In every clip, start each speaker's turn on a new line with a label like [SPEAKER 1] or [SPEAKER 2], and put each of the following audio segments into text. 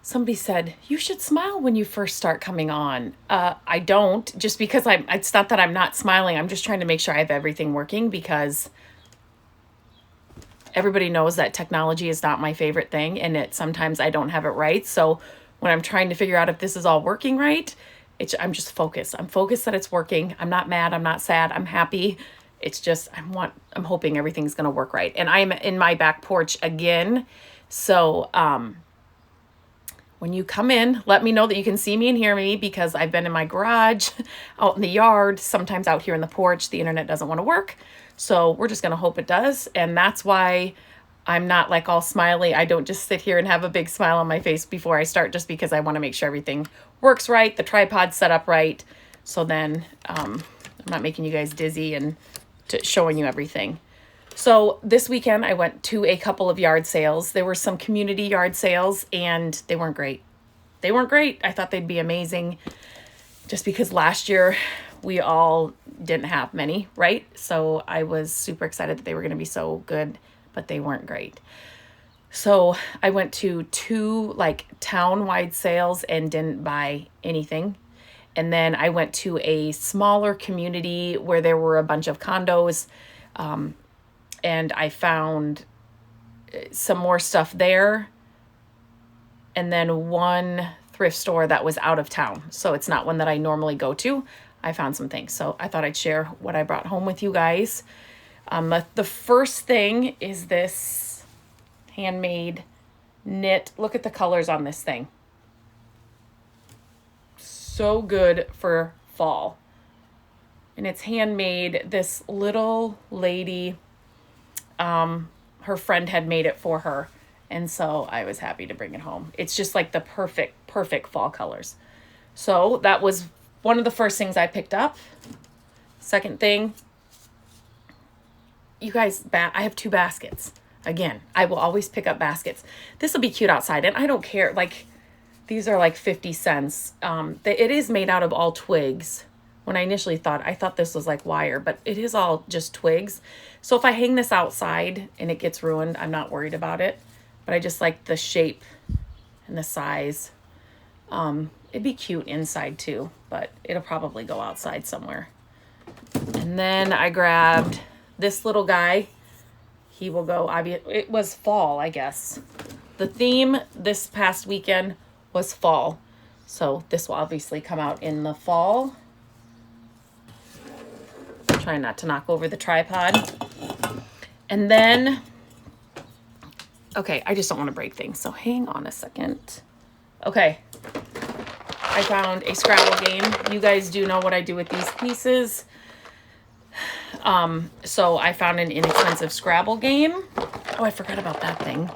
[SPEAKER 1] Somebody said, you should smile when you first start coming on. I don't, just because it's not that I'm not smiling. I'm just trying to make sure I have everything working, because everybody knows that technology is not my favorite thing, and sometimes I don't have it right. So when I'm trying to figure out if this is all working right, I'm just focused. I'm focused that it's working. I'm not mad. I'm not sad. I'm happy. It's just, I'm hoping everything's going to work right. And I'm in my back porch again. So, when you come in, let me know that you can see me and hear me, because I've been in my garage, out in the yard, sometimes out here in the porch. The internet doesn't want to work. So we're just going to hope it does. And that's why I'm not like all smiley. I don't just sit here and have a big smile on my face before I start, just because I want to make sure everything works right, the tripod's set up right. So then I'm not making you guys dizzy and showing you everything. So this weekend I went to a couple of yard sales. There were some community yard sales, and they weren't great. They weren't great. I thought they'd be amazing, just because last year we all didn't have many, right? So I was super excited that they were going to be so good, but they weren't great. So I went to 2 like town-wide sales and didn't buy anything. And then I went to a smaller community where there were a bunch of condos, and I found some more stuff there. And then one thrift store that was out of town. So it's not one that I normally go to. I found some things. So I thought I'd share what I brought home with you guys. The first thing is this handmade knit. Look at the colors on this thing. So good for fall. And it's handmade. This little lady, her friend had made it for her, and so I was happy to bring it home. It's just like the perfect fall colors. So that was one of the first things I picked up. Second thing, you guys, I have 2 baskets. Again, I will always pick up baskets. This will be cute outside, and I don't care. Like, these are like 50 cents. It is made out of all twigs. When I initially I thought this was like wire, but it is all just twigs. So if I hang this outside and it gets ruined, I'm not worried about it. But I just like the shape and the size. It'd be cute inside too, but it'll probably go outside somewhere. And then I grabbed this little guy. He will go, it was fall, I guess. The theme this past weekend was fall. So this will obviously come out in the fall. Trying not to knock over the tripod. And then, okay, I just don't want to break things, so hang on a second. Okay, I found a Scrabble game. You guys do know what I do with these pieces. So I found an inexpensive Scrabble game. Oh, I forgot about that thing.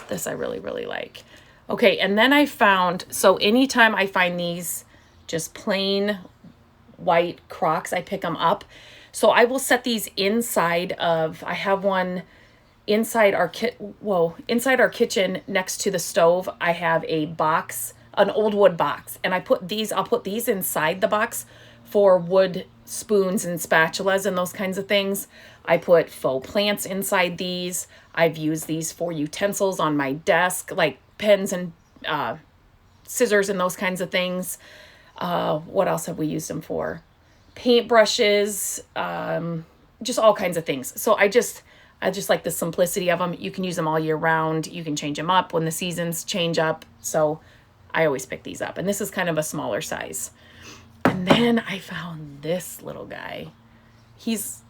[SPEAKER 1] This I really, really like. Okay, and then I found, so anytime I find these just plain white Crocs, I pick them up. So I will set these inside of, I have one inside our inside our kitchen next to the stove. I have a box, an old wood box, and I'll put these inside the box for wood spoons and spatulas and those kinds of things. I put faux plants inside these. I've used these for utensils on my desk, like pens and scissors and those kinds of things. What else have we used them for? Paintbrushes, just all kinds of things. So I just like the simplicity of them. You can use them all year round. You can change them up when the seasons change up. So I always pick these up. And this is kind of a smaller size. And then I found this little guy. He's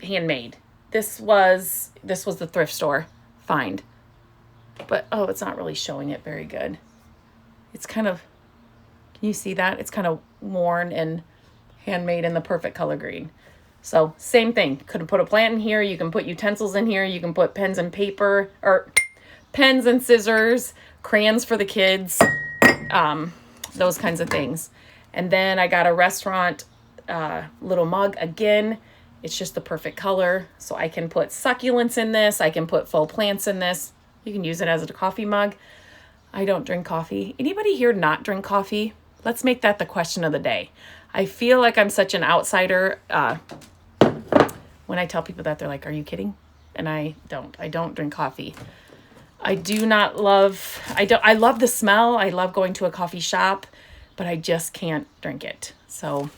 [SPEAKER 1] handmade. This was the thrift store find. But oh, it's not really showing it very good. It's kind of, can you see that? It's kind of worn and handmade in the perfect color green. So same thing. Could put a plant in here. You can put utensils in here. You can put pens and paper, or pens and scissors, crayons for the kids, those kinds of things. And then I got a restaurant little mug. Again, it's just the perfect color. So I can put succulents in this. I can put faux plants in this. You can use it as a coffee mug. I don't drink coffee. Anybody here not drink coffee? Let's make that the question of the day. I feel like I'm such an outsider. When I tell people that, they're like, are you kidding? And I don't drink coffee. I do not love, I love the smell. I love going to a coffee shop, but I just can't drink it. So,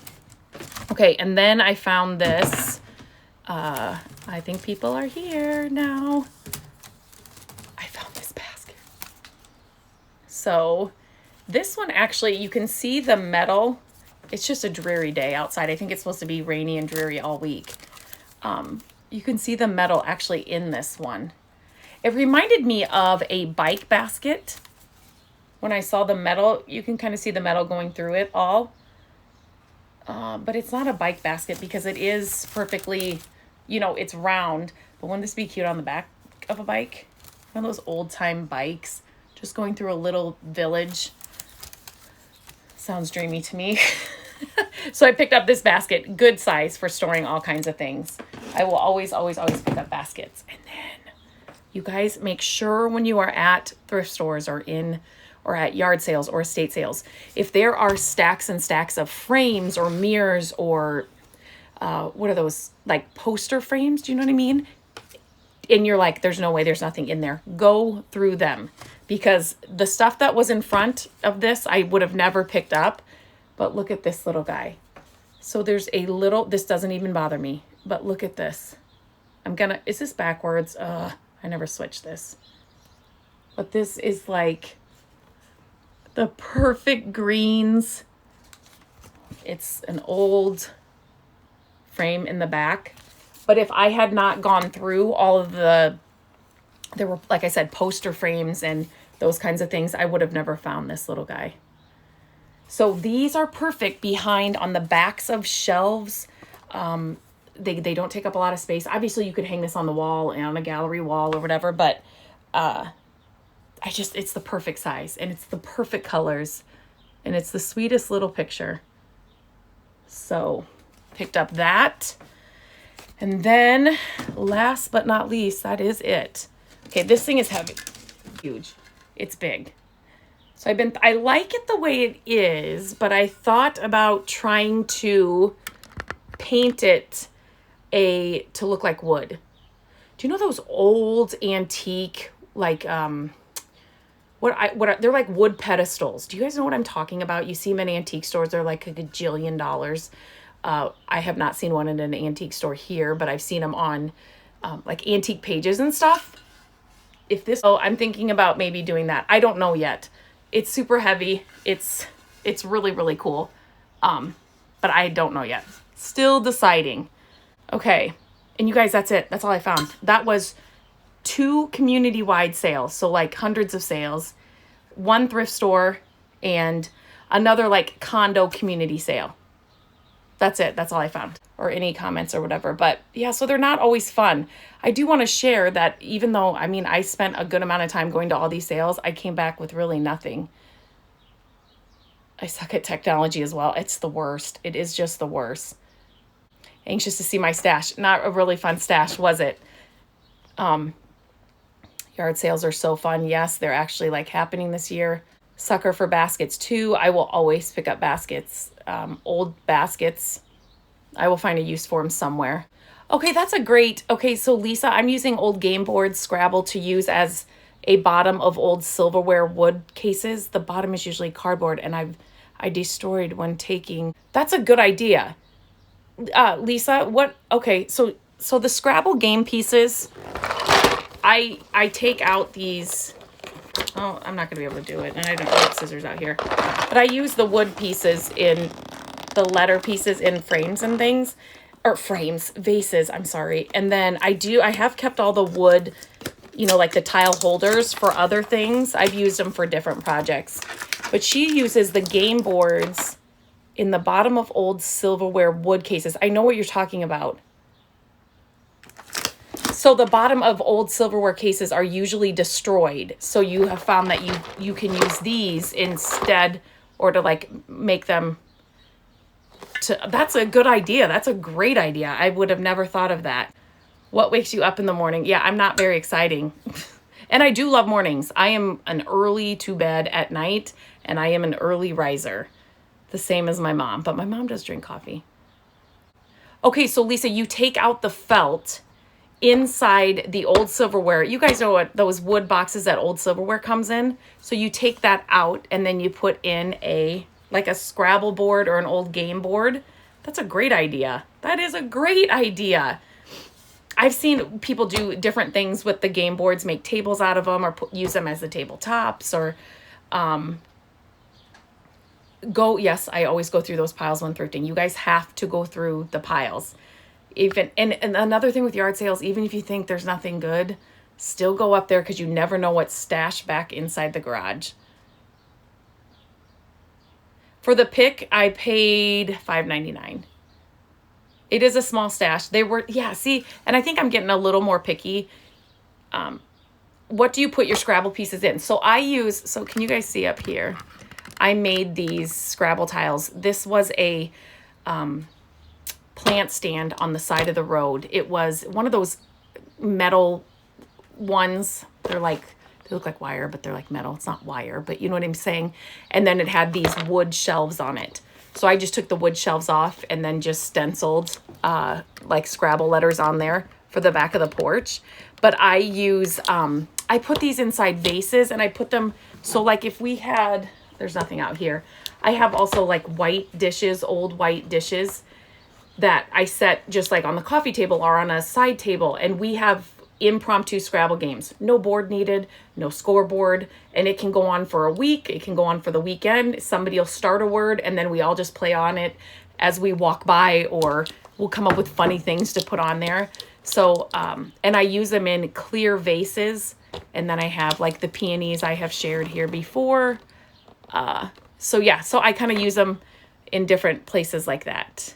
[SPEAKER 1] okay. And then I found this. I think people are here now. I found this basket. So this one actually, you can see the metal. It's just a dreary day outside. I think it's supposed to be rainy and dreary all week. You can see the metal actually in this one. It reminded me of a bike basket. When I saw the metal, you can kind of see the metal going through it all. But it's not a bike basket because it is perfectly, you know, it's round. But wouldn't this be cute on the back of a bike? One of those old time bikes, just going through a little village. Sounds dreamy to me. So I picked up this basket, good size for storing all kinds of things. I will always pick up baskets. And then you guys make sure when you are at thrift stores or at yard sales or estate sales, if there are stacks and stacks of frames or mirrors or what are those, like poster frames? Do you know what I mean? And you're like, there's no way, there's nothing in there. Go through them, because the stuff that was in front of this, I would have never picked up. But look at this little guy. So there's a little, this doesn't even bother me, but look at this. Is this backwards? I never switched this. But this is like the perfect greens. It's an old frame in the back. But if I had not gone through all of there were, like I said, poster frames and those kinds of things, I would have never found this little guy. So these are perfect behind on the backs of shelves. They don't take up a lot of space. Obviously, you could hang this on the wall and on a gallery wall or whatever, but it's the perfect size and it's the perfect colors and it's the sweetest little picture. So picked up that. And then last but not least, that is it. Okay, this thing is heavy, huge. It's big. So I like it the way it is, but I thought about trying to paint it to look like wood. Do you know those old antique, like, they're like wood pedestals. Do you guys know what I'm talking about? You see them in antique stores. They're like $1 gajillion. I have not seen one in an antique store here, but I've seen them on like antique pages and stuff. I'm thinking about maybe doing that. I don't know yet. It's super heavy. It's really, really cool. But I don't know yet. Still deciding. Okay. And you guys, that's it. That's all I found. That was 2 community-wide sales. So like hundreds of sales, 1 thrift store, and another like condo community sale. That's it. That's all I found. Or any comments or whatever. But yeah, so they're not always fun. I do want to share that even though, I spent a good amount of time going to all these sales, I came back with really nothing. I suck at technology as well. It's the worst. It is just the worst. Anxious to see my stash. Not a really fun stash, was it? Yard sales are so fun. Yes, they're actually like happening this year. Sucker for baskets too. I will always pick up baskets. Old baskets. I will find a use for them somewhere. Okay, okay, so Lisa, I'm using old game boards, Scrabble, to use as a bottom of old silverware wood cases. The bottom is usually cardboard, and I destroyed when taking. That's a good idea. Lisa, okay, so the Scrabble game pieces, I take out these. Oh, I'm not going to be able to do it, and I don't have scissors out here. But I use the wood pieces the letter pieces in frames and things. Or vases, I'm sorry. And then I have kept all the wood, like the tile holders for other things. I've used them for different projects. But she uses the game boards in the bottom of old silverware wood cases. I know what you're talking about. So the bottom of old silverware cases are usually destroyed. So you have found that you can use these instead, or to like make them. That's a good idea. That's a great idea. I would have never thought of that. What wakes you up in the morning? Yeah, I'm not very exciting. And I do love mornings. I am an early to bed at night, and I am an early riser. The same as my mom, but my mom does drink coffee. Okay, so Lisa, you take out the felt inside the old silverware. You guys know what those wood boxes that old silverware comes in. So you take that out and then you put in like a Scrabble board or an old game board. That's a great idea. That is a great idea. I've seen people do different things with the game boards, make tables out of them or use them as the tabletops or yes, I always go through those piles when thrifting. You guys have to go through the piles. Even and another thing with yard sales, even if you think there's nothing good, still go up there because you never know what's stashed back inside the garage. For the pick, I paid $5.99. It is a small stash. They were, yeah, see, and I think I'm getting a little more picky. What do you put your Scrabble pieces in? So can you guys see up here? I made these Scrabble tiles. This was a plant stand on the side of the road. It was one of those metal ones. They look like wire, but they're like metal. It's not wire, but you know what I'm saying? And then it had these wood shelves on it. So I just took the wood shelves off and then just stenciled like Scrabble letters on there for the back of the porch. But I use, I put these inside vases and I put them, so like if we had, there's nothing out here. I have also like white dishes, old white dishes that I set just like on the coffee table or on a side table. And we have impromptu Scrabble games. No board needed, no scoreboard. And it can go on for a week. It can go on for the weekend. Somebody will start a word and then we all just play on it as we walk by, or we'll come up with funny things to put on there. So, and I use them in clear vases. And then I have like the peonies I have shared here before. So yeah, so I kind of use them in different places like that.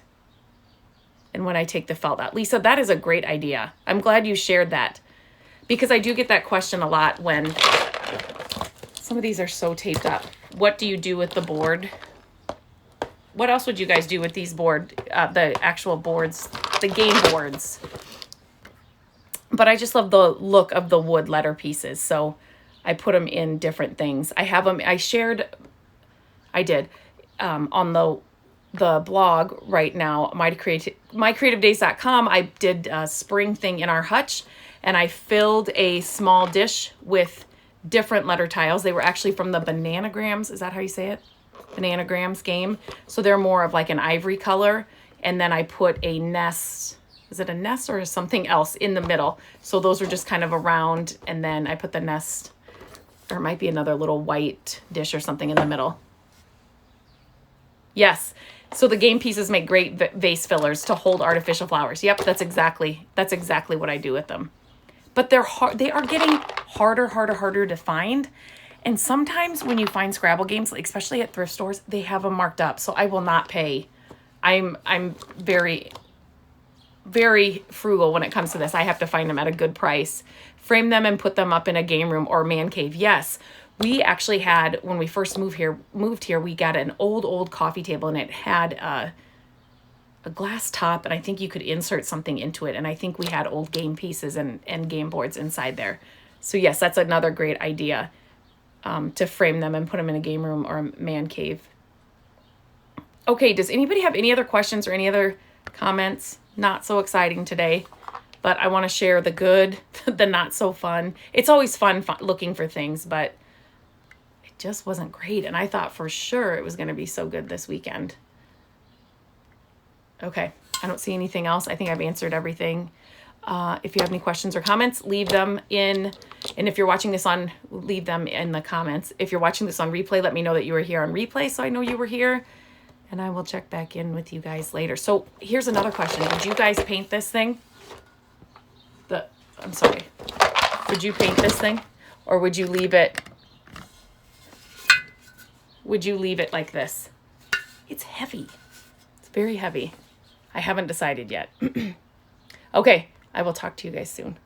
[SPEAKER 1] And when I take the felt out. Lisa, that is a great idea. I'm glad you shared that because I do get that question a lot when some of these are so taped up. What do you do with the board? What else would you guys do with these the actual boards, the game boards? But I just love the look of the wood letter pieces. So I put them in different things. I have them, on the blog right now, mycreativedays.com. I did a spring thing in our hutch and I filled a small dish with different letter tiles. They were actually from the Bananagrams. Is that how you say it? Bananagrams game. So they're more of like an ivory color. And then I put a nest. Is it a nest or something else in the middle? So those are just kind of around. And then I put the nest, or it might be another little white dish or something in the middle. Yes. So the game pieces make great vase fillers to hold artificial flowers. Yep, that's exactly what I do with them. But they're hard. They are getting harder to find. And sometimes when you find Scrabble games, like especially at thrift stores, they have them marked up. So I will not pay. I'm very, very frugal when it comes to this. I have to find them at a good price, frame them and put them up in a game room or man cave. Yes. We actually had, when we first moved here, we got an old coffee table and it had a glass top and I think you could insert something into it. And I think we had old game pieces and game boards inside there. So yes, that's another great idea, to frame them and put them in a game room or a man cave. Okay, does anybody have any other questions or any other comments? Not so exciting today, but I want to share the good, the not so fun. It's always fun looking for things, but just wasn't great. And I thought for sure it was going to be so good this weekend. Okay. I don't see anything else. I think I've answered everything. If you have any questions or comments, leave them in. And if you're watching this leave them in the comments. If you're watching this on replay, let me know that you were here on replay so I know you were here. And I will check back in with you guys later. So here's another question. Did you guys paint this thing? I'm sorry. Would you paint this thing? Or would you leave it? Would you leave it like this? It's heavy. It's very heavy. I haven't decided yet. Okay, I will talk to you guys soon.